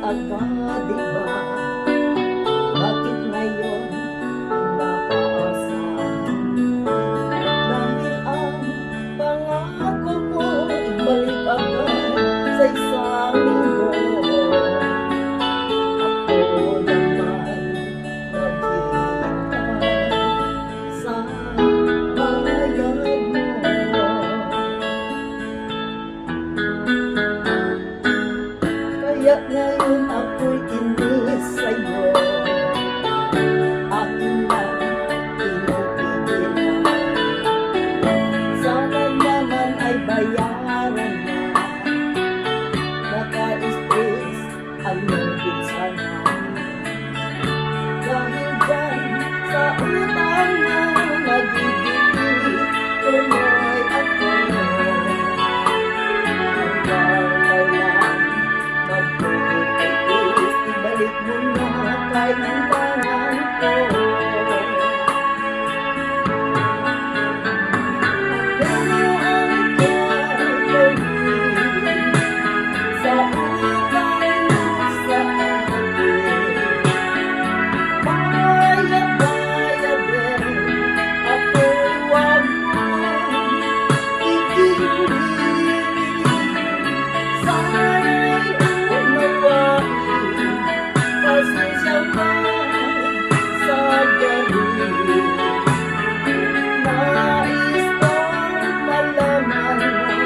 agad, diba? Bakit ngayon napaasahan? Dahil ang pangako mo ibalik agad sa isang linggo. Ako naman naghihintay sa bayad mo. Kaya ngayon ako'y inis sa'yo. Akin lang pinipigilan. Sana naman ay bayaran na. Naka-stress ang lubid sana. Dahil dyan sa utang na nagigipit, tuloy ako. Ibalik mo na kailangan ko. Ano ang gagawin sa utang mo sa akin? Bayad-bayad din, ako'y wag mong itigil. Sana'y unawain, pasensya ka sa galing. Nais kong malaman mo,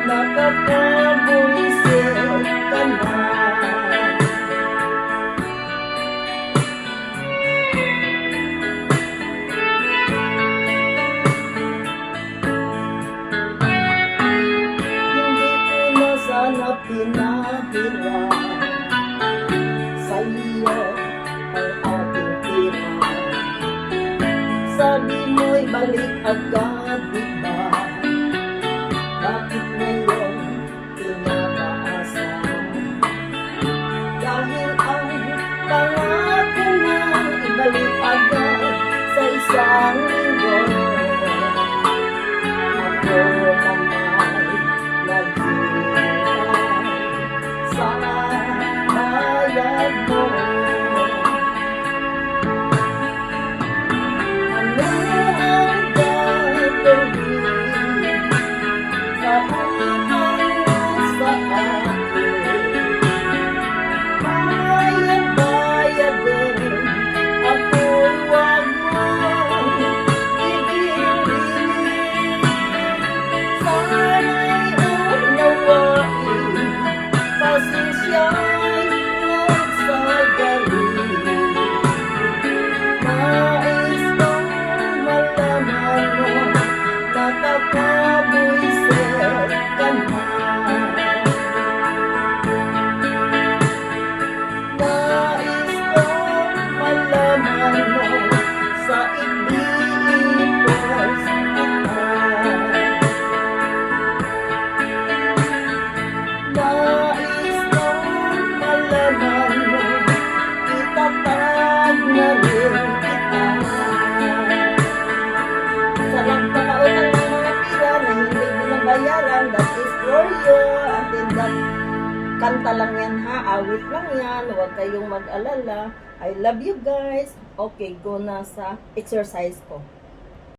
nakakabuisit ka na. Hindi ko na sana pinahiram sa'yo ang ating tira. Sabi mo'y balik agad, diba? Bakit ngayon pinapaasahan? Dahil ang pangako na ibalik agad sa isang linggo. Ako naman naghihintay sa bayad mo. Ano ang gagawin sa utang mo sa akin? Bayad-bayad din, ako'y wag mong itigil. Sana'y unawain, pasensya'y huwag sa galing. Nais kong malaman mo, nakakabuisit ka na. Nais kong malaman mo, sa iniipos kita. Nais kong malaman mo, itatag na rin kita. Sarap pakautang ng mga pira na hindi mo nabayaran, that is for you. Until that, kanta lang yan ha, awit lang yan, huwag kayong mag-alala. I love you guys. Okay, go na sa exercise ko.